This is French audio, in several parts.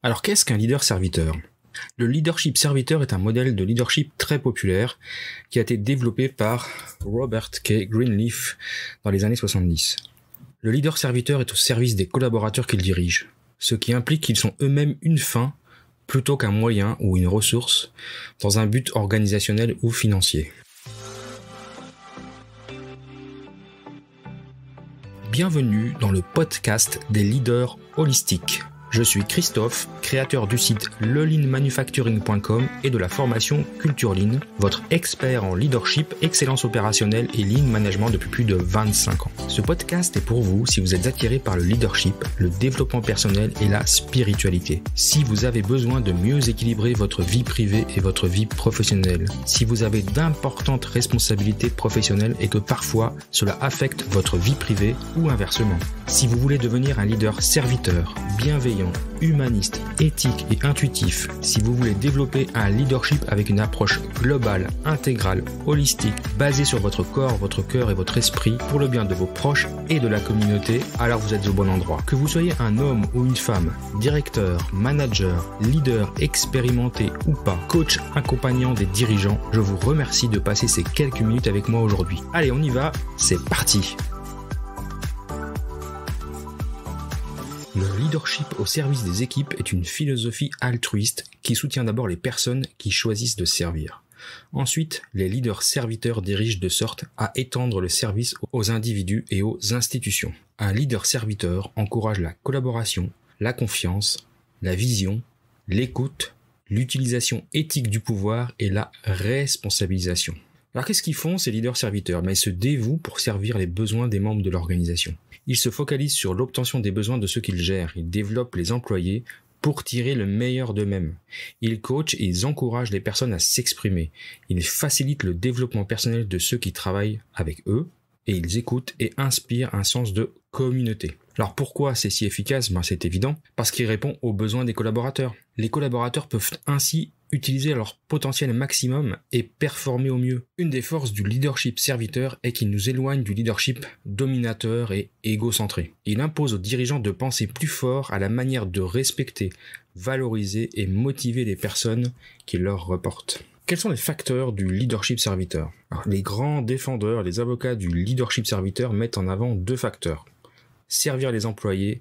Alors qu'est-ce qu'un leader serviteur ? Le leadership serviteur est un modèle de leadership très populaire qui a été développé par Robert K. Greenleaf dans les années 70. Le leader serviteur est au service des collaborateurs qu'il dirige, ce qui implique qu'ils sont eux-mêmes une fin plutôt qu'un moyen ou une ressource dans un but organisationnel ou financier. Bienvenue dans le podcast des leaders holistiques. Je suis Christophe, créateur du site leleanmanufacturing.com et de la formation Culture Lean, votre expert en leadership, excellence opérationnelle et lean management depuis plus de 25 ans. Ce podcast est pour vous si vous êtes attiré par le leadership, le développement personnel et la spiritualité. Si vous avez besoin de mieux équilibrer votre vie privée et votre vie professionnelle. Si vous avez d'importantes responsabilités professionnelles et que parfois cela affecte votre vie privée ou inversement. Si vous voulez devenir un leader serviteur, bienveillant, humaniste, éthique et intuitif, si vous voulez développer un leadership avec une approche globale, intégrale, holistique, basée sur votre corps, votre cœur et votre esprit pour le bien de vos proches et de la communauté, alors vous êtes au bon endroit. Que vous soyez un homme ou une femme, directeur, manager, leader, expérimenté ou pas, coach accompagnant des dirigeants, je vous remercie de passer ces quelques minutes avec moi aujourd'hui. Allez, on y va, c'est parti! Le leadership au service des équipes est une philosophie altruiste qui soutient d'abord les personnes qui choisissent de servir. Ensuite, les leaders serviteurs dirigent de sorte à étendre le service aux individus et aux institutions. Un leader serviteur encourage la collaboration, la confiance, la vision, l'écoute, l'utilisation éthique du pouvoir et la responsabilisation. Alors qu'est-ce qu'ils font ces leaders serviteurs ? Ils se dévouent pour servir les besoins des membres de l'organisation. Ils se focalisent sur l'obtention des besoins de ceux qu'ils gèrent. Ils développent les employés pour tirer le meilleur d'eux-mêmes. Ils coachent et ils encouragent les personnes à s'exprimer. Ils facilitent le développement personnel de ceux qui travaillent avec eux et ils écoutent et inspirent un sens de communauté. Alors pourquoi c'est si efficace ? C'est évident, parce qu'il répond aux besoins des collaborateurs. Les collaborateurs peuvent ainsi utiliser leur potentiel maximum et performer au mieux. Une des forces du leadership serviteur est qu'il nous éloigne du leadership dominateur et égocentré. Il impose aux dirigeants de penser plus fort à la manière de respecter, valoriser et motiver les personnes qui leur reportent. Quels sont les facteurs du leadership serviteur ? Alors, les grands défendeurs, les avocats du leadership serviteur mettent en avant 2 facteurs. Servir les employés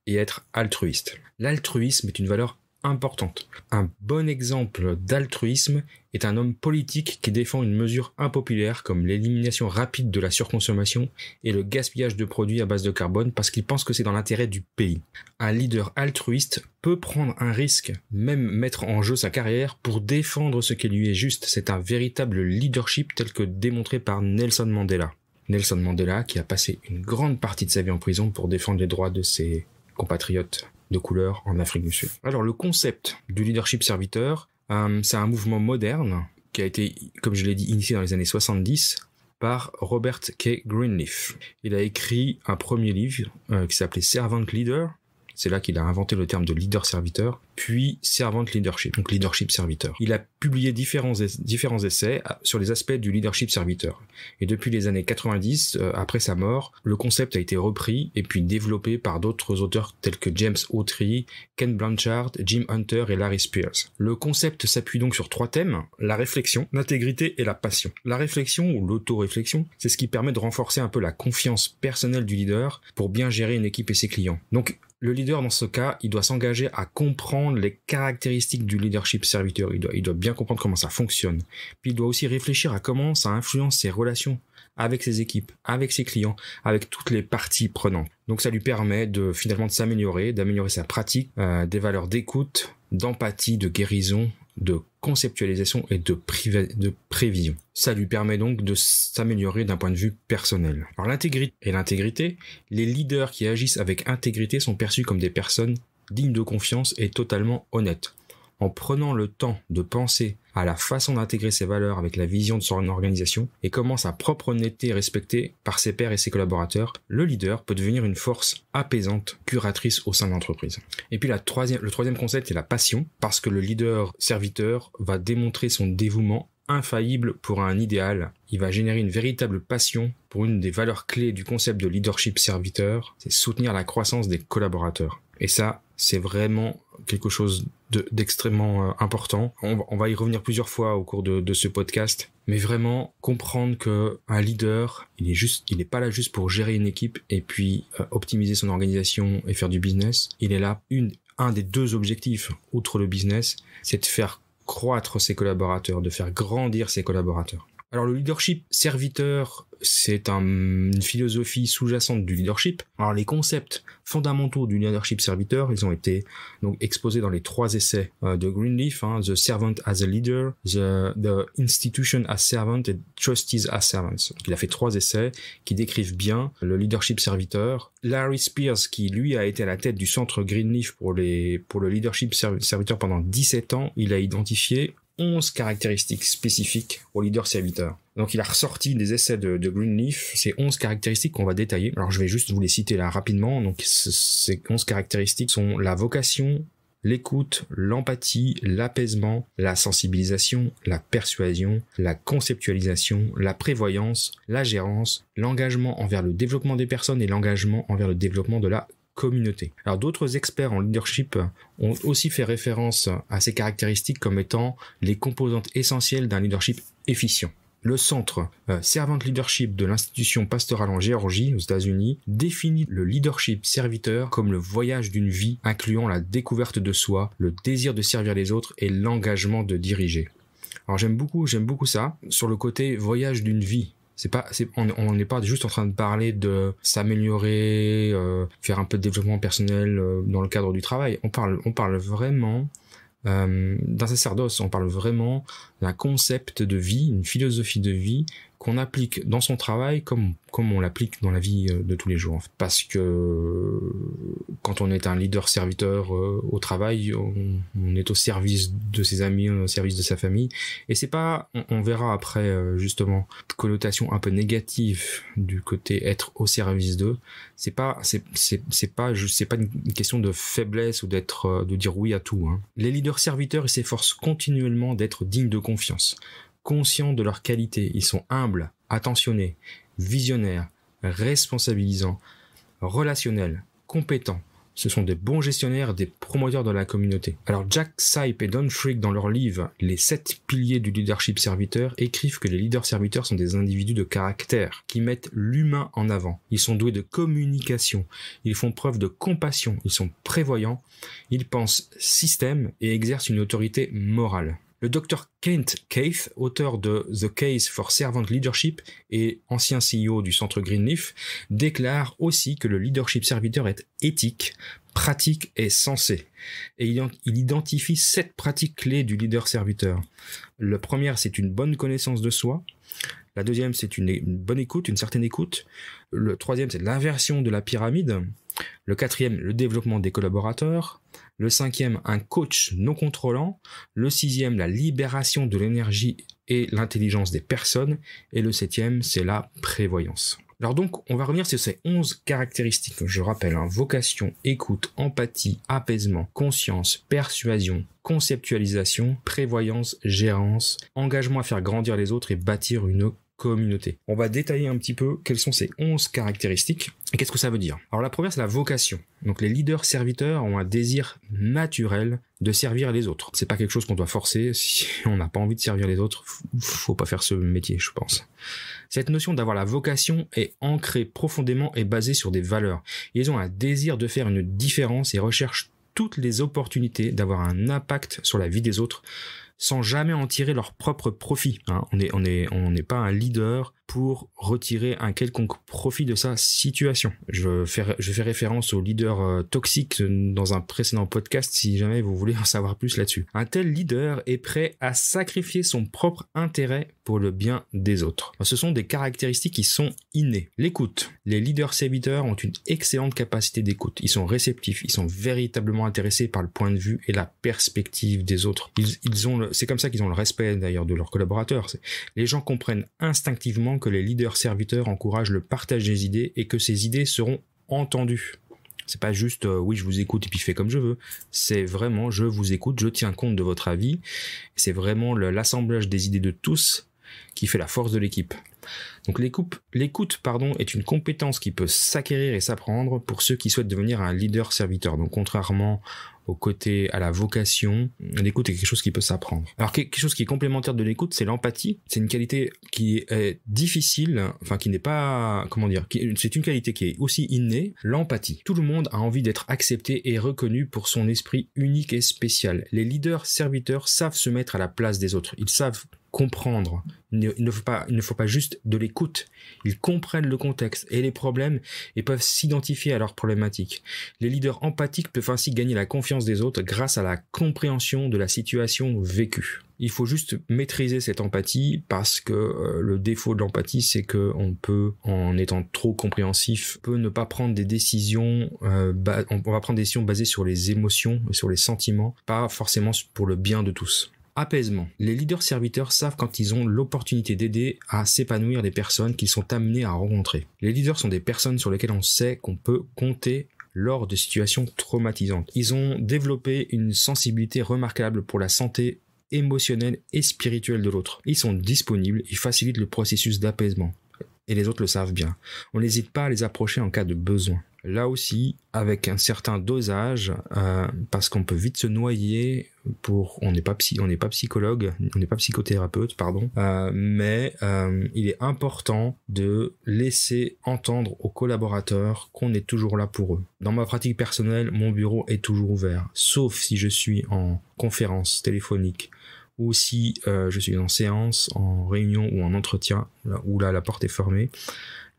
et être altruiste. L'altruisme est une valeur importante. Un bon exemple d'altruisme est un homme politique qui défend une mesure impopulaire comme l'élimination rapide de la surconsommation et le gaspillage de produits à base de carbone parce qu'il pense que c'est dans l'intérêt du pays. Un leader altruiste peut prendre un risque, même mettre en jeu sa carrière pour défendre ce qui lui est juste. C'est un véritable leadership tel que démontré par Nelson Mandela. Nelson Mandela qui a passé une grande partie de sa vie en prison pour défendre les droits de ses compatriotes de couleur en Afrique du Sud. Alors le concept du leadership serviteur, c'est un mouvement moderne qui a été, comme je l'ai dit, initié dans les années 70 par Robert K. Greenleaf. Il a écrit un premier livre qui s'appelait Servant Leader. C'est là qu'il a inventé le terme de leader serviteur, puis Servant Leadership, donc leadership serviteur. Il a publié différents essais sur les aspects du leadership serviteur. Et depuis les années 90, après sa mort, le concept a été repris et puis développé par d'autres auteurs tels que James Autry, Ken Blanchard, Jim Hunter et Larry Spears. Le concept s'appuie donc sur 3 thèmes, la réflexion, l'intégrité et la passion. La réflexion ou l'auto-réflexion, c'est ce qui permet de renforcer un peu la confiance personnelle du leader pour bien gérer une équipe et ses clients. Donc, le leader, dans ce cas, il doit s'engager à comprendre les caractéristiques du leadership serviteur. Il doit bien comprendre comment ça fonctionne. Puis il doit aussi réfléchir à comment ça influence ses relations avec ses équipes, avec ses clients, avec toutes les parties prenantes. Donc ça lui permet finalement de s'améliorer, d'améliorer sa pratique, des valeurs d'écoute, d'empathie, de guérison, de conceptualisation et de prévision. Ça lui permet donc de s'améliorer d'un point de vue personnel. Alors l'intégrité, les leaders qui agissent avec intégrité sont perçus comme des personnes dignes de confiance et totalement honnêtes. En prenant le temps de penser à la façon d'intégrer ses valeurs avec la vision de son organisation et comment sa propre honnêteté est respectée par ses pairs et ses collaborateurs, le leader peut devenir une force apaisante, curatrice au sein de l'entreprise. Et puis le troisième concept est la passion, parce que le leader serviteur va démontrer son dévouement infaillible pour un idéal. Il va générer une véritable passion pour une des valeurs clés du concept de leadership serviteur, c'est soutenir la croissance des collaborateurs. Et ça, c'est vraiment quelque chose d'extrêmement important. On va y revenir plusieurs fois au cours de ce podcast, mais vraiment comprendre que un leader, il est pas là juste pour gérer une équipe et puis optimiser son organisation et faire du business. Il est là, un des deux objectifs, outre le business, c'est de faire croître ses collaborateurs, de faire grandir ses collaborateurs. Alors le leadership serviteur, c'est une philosophie sous-jacente du leadership. Alors les concepts fondamentaux du leadership serviteur, ils ont été donc exposés dans les 3 essais de Greenleaf, The Servant as a Leader, The Institution as Servant et Trustees as Servants. Donc, il a fait 3 essais qui décrivent bien le leadership serviteur. Larry Spears, qui lui a été à la tête du centre Greenleaf pour le leadership serviteur pendant 17 ans, il a identifié 11 caractéristiques spécifiques au leader serviteur. Donc il a ressorti des essais de Greenleaf, ces 11 caractéristiques qu'on va détailler. Alors je vais juste vous les citer là rapidement. Donc ces 11 caractéristiques sont la vocation, l'écoute, l'empathie, l'apaisement, la sensibilisation, la persuasion, la conceptualisation, la prévoyance, la gérance, l'engagement envers le développement des personnes et l'engagement envers le développement de la communauté. Alors d'autres experts en leadership ont aussi fait référence à ces caractéristiques comme étant les composantes essentielles d'un leadership efficient. Le centre Servant Leadership de l'institution pastorale en Géorgie, aux États-Unis, définit le leadership serviteur comme le voyage d'une vie incluant la découverte de soi, le désir de servir les autres et l'engagement de diriger. Alors j'aime beaucoup ça, sur le côté voyage d'une vie. On n'est pas juste en train de parler de s'améliorer, faire un peu de développement personnel dans le cadre du travail. On parle vraiment d'un sacerdoce, on parle vraiment d'un concept de vie, une philosophie de vie qu'on applique dans son travail comme on l'applique dans la vie de tous les jours. En fait. Parce que quand on est un leader serviteur au travail, on est au service de ses amis, au service de sa famille. Et c'est pas, on verra après justement, connotation un peu négative du côté être au service d'eux. C'est pas une question de faiblesse ou de dire oui à tout. Hein. Les leaders serviteurs, ils s'efforcent continuellement d'être dignes de confiance. Conscients de leurs qualités, ils sont humbles, attentionnés, visionnaires, responsabilisants, relationnels, compétents. Ce sont des bons gestionnaires, des promoteurs de la communauté. Alors Jack Sipe et Don Frick, dans leur livre « Les 7 piliers du leadership serviteur », écrivent que les leaders serviteurs sont des individus de caractère, qui mettent l'humain en avant. Ils sont doués de communication, ils font preuve de compassion, ils sont prévoyants, ils pensent système et exercent une autorité morale. Le Dr Kent Keith, auteur de The Case for Servant Leadership et ancien CEO du centre Greenleaf, déclare aussi que le leadership serviteur est éthique, pratique et sensé. Et il identifie 7 pratiques clés du leader serviteur. La première, c'est une bonne connaissance de soi. La deuxième, c'est une bonne écoute, une certaine écoute. Le troisième, c'est l'inversion de la pyramide. Le quatrième, le développement des collaborateurs. Le cinquième, un coach non contrôlant. Le sixième, la libération de l'énergie et l'intelligence des personnes. Et le septième, c'est la prévoyance. Alors donc, on va revenir sur ces 11 caractéristiques. Je rappelle, vocation, écoute, empathie, apaisement, conscience, persuasion, conceptualisation, prévoyance, gérance, engagement à faire grandir les autres et bâtir une communauté. On va détailler un petit peu quelles sont ces 11 caractéristiques et qu'est-ce que ça veut dire. Alors la première, c'est la vocation. Donc les leaders serviteurs ont un désir naturel de servir les autres. C'est pas quelque chose qu'on doit forcer. Si on n'a pas envie de servir les autres, faut pas faire ce métier, je pense. Cette notion d'avoir la vocation est ancrée profondément et basée sur des valeurs. Ils ont un désir de faire une différence et recherchent toutes les opportunités d'avoir un impact sur la vie des autres sans jamais en tirer leur propre profit. On n'est pas un leader pour retirer un quelconque profit de sa situation. Je fais référence au leader toxique dans un précédent podcast si jamais vous voulez en savoir plus là-dessus. Un tel leader est prêt à sacrifier son propre intérêt pour le bien des autres. Ce sont des caractéristiques qui sont innées. L'écoute. Les leaders serviteurs ont une excellente capacité d'écoute. Ils sont réceptifs, ils sont véritablement intéressés par le point de vue et la perspective des autres. C'est comme ça qu'ils ont le respect d'ailleurs de leurs collaborateurs. Les gens comprennent instinctivement que les leaders serviteurs encouragent le partage des idées et que ces idées seront entendues. C'est pas juste oui, je vous écoute et puis je fais comme je veux. C'est vraiment je vous écoute, je tiens compte de votre avis. C'est vraiment l'assemblage des idées de tous qui fait la force de l'équipe. Donc l'écoute, est une compétence qui peut s'acquérir et s'apprendre pour ceux qui souhaitent devenir un leader serviteur. Donc contrairement au côté à la vocation, l'écoute est quelque chose qui peut s'apprendre. Alors quelque chose qui est complémentaire de l'écoute, c'est l'empathie. C'est une qualité qui est difficile, enfin qui n'est pas, c'est une qualité qui est aussi innée, l'empathie. Tout le monde a envie d'être accepté et reconnu pour son esprit unique et spécial. Les leaders serviteurs savent se mettre à la place des autres. Ils savent comprendre. Il ne faut pas juste de l'écoute. Ils comprennent le contexte et les problèmes et peuvent s'identifier à leurs problématiques. Les leaders empathiques peuvent ainsi gagner la confiance des autres grâce à la compréhension de la situation vécue. Il faut juste maîtriser cette empathie parce que le défaut de l'empathie, c'est que on peut, en étant trop compréhensif, peut ne pas prendre des décisions. On va prendre des décisions basées sur les émotions, sur les sentiments, pas forcément pour le bien de tous. Apaisement. Les leaders serviteurs savent quand ils ont l'opportunité d'aider à s'épanouir les personnes qu'ils sont amenés à rencontrer. Les leaders sont des personnes sur lesquelles on sait qu'on peut compter lors de situations traumatisantes. Ils ont développé une sensibilité remarquable pour la santé émotionnelle et spirituelle de l'autre. Ils sont disponibles et facilitent le processus d'apaisement. Et les autres le savent bien. On n'hésite pas à les approcher en cas de besoin. Là aussi, avec un certain dosage, parce qu'on peut vite se noyer on n'est pas psychologue, on n'est pas psychothérapeute, mais il est important de laisser entendre aux collaborateurs qu'on est toujours là pour eux. Dans ma pratique personnelle, mon bureau est toujours ouvert, sauf si je suis en conférence téléphonique ou si je suis en séance, en réunion ou en entretien, où là la porte est fermée.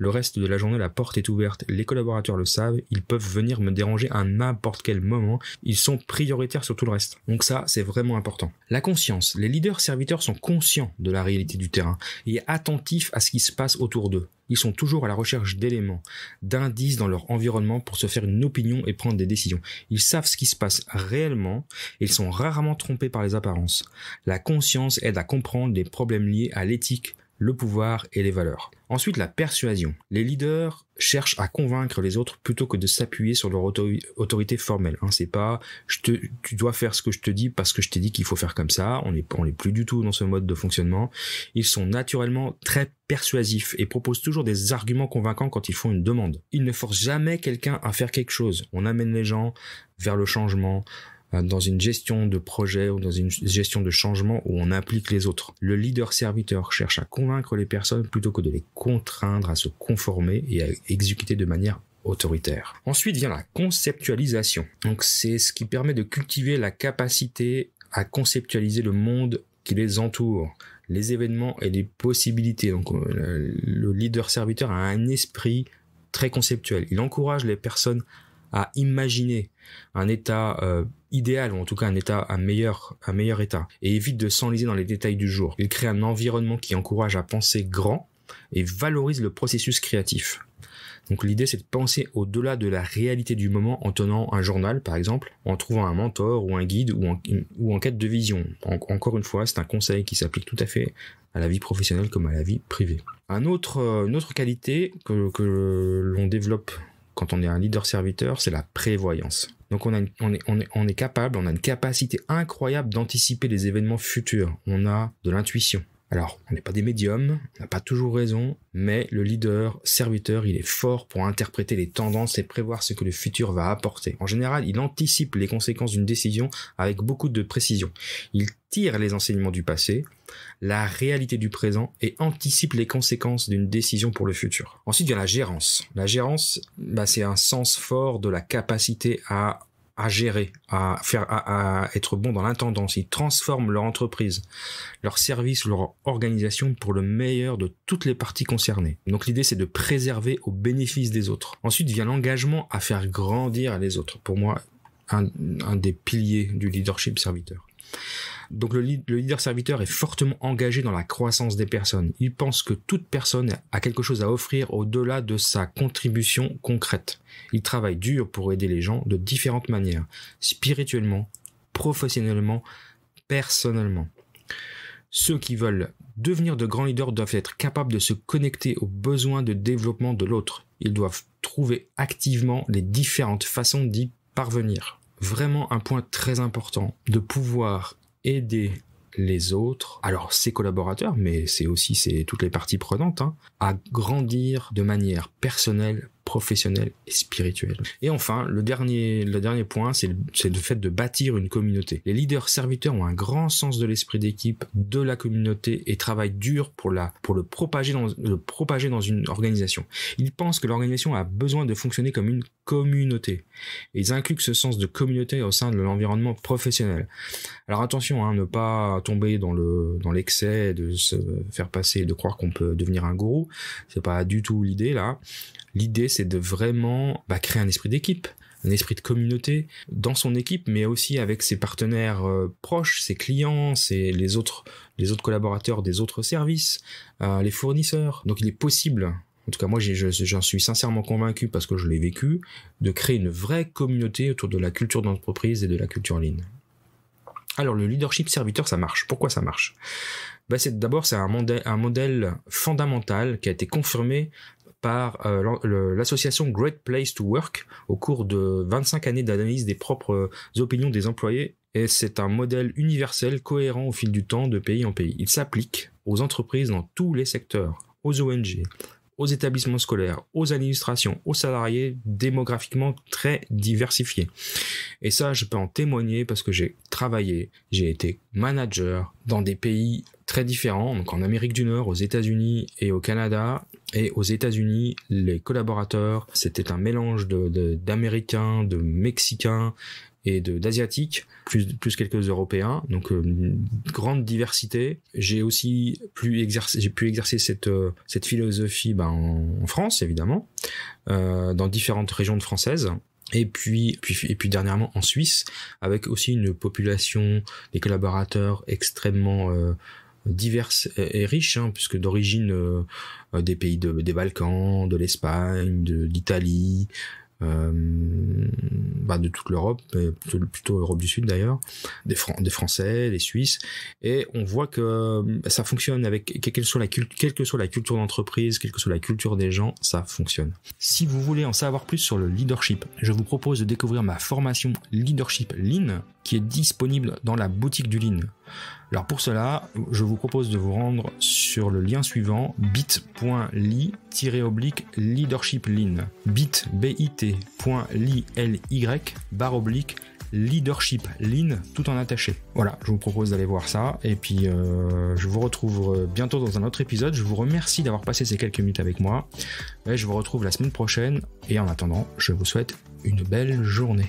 Le reste de la journée, la porte est ouverte. Les collaborateurs le savent, ils peuvent venir me déranger à n'importe quel moment. Ils sont prioritaires sur tout le reste. Donc ça, c'est vraiment important. La conscience. Les leaders serviteurs sont conscients de la réalité du terrain et attentifs à ce qui se passe autour d'eux. Ils sont toujours à la recherche d'éléments, d'indices dans leur environnement pour se faire une opinion et prendre des décisions. Ils savent ce qui se passe réellement et ils sont rarement trompés par les apparences. La conscience aide à comprendre les problèmes liés à l'éthique, le pouvoir et les valeurs. Ensuite, la persuasion. Les leaders cherchent à convaincre les autres plutôt que de s'appuyer sur leur autorité formelle. C'est pas tu dois faire ce que je te dis parce que je t'ai dit qu'il faut faire comme ça. On est plus du tout dans ce mode de fonctionnement. Ils sont naturellement très persuasifs et proposent toujours des arguments convaincants quand ils font une demande. Ils ne forcent jamais quelqu'un à faire quelque chose. On amène les gens vers le changement, dans une gestion de projet ou dans une gestion de changement où on implique les autres. Le leader serviteur cherche à convaincre les personnes plutôt que de les contraindre à se conformer et à exécuter de manière autoritaire. Ensuite vient la conceptualisation. Donc c'est ce qui permet de cultiver la capacité à conceptualiser le monde qui les entoure, les événements et les possibilités. Donc le leader serviteur a un esprit très conceptuel. Il encourage les personnes à imaginer un état idéal, ou en tout cas un meilleur état, et évite de s'enliser dans les détails du jour. Il crée un environnement qui encourage à penser grand et valorise le processus créatif. Donc l'idée, c'est de penser au-delà de la réalité du moment en tenant un journal, par exemple, en trouvant un mentor ou un guide ou en quête de vision. Encore une fois, c'est un conseil qui s'applique tout à fait à la vie professionnelle comme à la vie privée. Une autre qualité que l'on développe quand on est un leader serviteur, c'est la prévoyance. Donc on a une capacité incroyable d'anticiper les événements futurs. On a de l'intuition. Alors, on n'est pas des médiums, on n'a pas toujours raison, mais le leader serviteur, il est fort pour interpréter les tendances et prévoir ce que le futur va apporter. En général, il anticipe les conséquences d'une décision avec beaucoup de précision. Il tire les enseignements du passé, la réalité du présent et anticipe les conséquences d'une décision pour le futur. Ensuite, il y a la gérance. La gérance, c'est un sens fort de la capacité à gérer, à être bon dans l'intendance. Ils transforment leur entreprise, leur service, leur organisation pour le meilleur de toutes les parties concernées. Donc l'idée, c'est de préserver au bénéfice des autres. Ensuite vient l'engagement à faire grandir les autres. Pour moi, un des piliers du leadership serviteur. Donc le leader serviteur est fortement engagé dans la croissance des personnes. Il pense que toute personne a quelque chose à offrir au-delà de sa contribution concrète. Il travaille dur pour aider les gens de différentes manières, spirituellement, professionnellement, personnellement. Ceux qui veulent devenir de grands leaders doivent être capables de se connecter aux besoins de développement de l'autre. Ils doivent trouver activement les différentes façons d'y parvenir. Vraiment un point très important, de pouvoir aider les autres, alors ses collaborateurs, mais c'est toutes les parties prenantes, à grandir de manière personnelle, professionnelle et spirituelle. Et enfin, le dernier point, c'est le fait de bâtir une communauté. Les leaders serviteurs ont un grand sens de l'esprit d'équipe, de la communauté et travaillent dur pour le propager dans une organisation. Ils pensent que l'organisation a besoin de fonctionner comme une communauté. Et ils incluent ce sens de communauté au sein de l'environnement professionnel. Alors attention, ne pas tomber dans l'excès de se faire passer, de croire qu'on peut devenir un gourou. C'est pas du tout l'idée là. L'idée, c'est de vraiment créer un esprit d'équipe, un esprit de communauté dans son équipe, mais aussi avec ses partenaires proches, ses clients, les autres collaborateurs des autres services, les fournisseurs. Donc il est possible, en tout cas moi j'en suis sincèrement convaincu parce que je l'ai vécu, de créer une vraie communauté autour de la culture d'entreprise et de la culture Lean. Alors le leadership serviteur, ça marche. Pourquoi ça marche ? C'est un modèle fondamental qui a été confirmé par l'association Great Place to Work au cours de 25 années d'analyse des propres opinions des employés, et c'est un modèle universel cohérent au fil du temps de pays en pays. Il s'applique aux entreprises dans tous les secteurs, aux ONG, aux établissements scolaires, aux administrations, aux salariés démographiquement très diversifiés. Et ça, je peux en témoigner parce que j'ai été manager dans des pays très différents, donc en Amérique du Nord, aux États-Unis et au Canada. Et aux États-Unis, les collaborateurs, c'était un mélange d'Américains, de Mexicains et d'Asiatiques, plus quelques Européens, donc une grande diversité. J'ai aussi pu exercer cette philosophie en France, évidemment, dans différentes régions françaises. Et puis dernièrement en Suisse, avec aussi une population des collaborateurs extrêmement diverses et riches, puisque d'origine des pays des Balkans, de l'Espagne, d'Italie, de toute l'Europe, plutôt Europe du Sud d'ailleurs, des Français, des Suisses, et on voit que ça fonctionne avec quelle que soit la culture d'entreprise, quelle que soit la culture des gens, ça fonctionne. Si vous voulez en savoir plus sur le leadership, je vous propose de découvrir ma formation Leadership Lean, qui est disponible dans la boutique du Lean. Alors pour cela, je vous propose de vous rendre sur le lien suivant, bit.ly/leadership lean, bit.ly/leadership lean, tout en attaché. Voilà, je vous propose d'aller voir ça, et puis je vous retrouve bientôt dans un autre épisode. Je vous remercie d'avoir passé ces quelques minutes avec moi, et je vous retrouve la semaine prochaine, et en attendant, je vous souhaite une belle journée.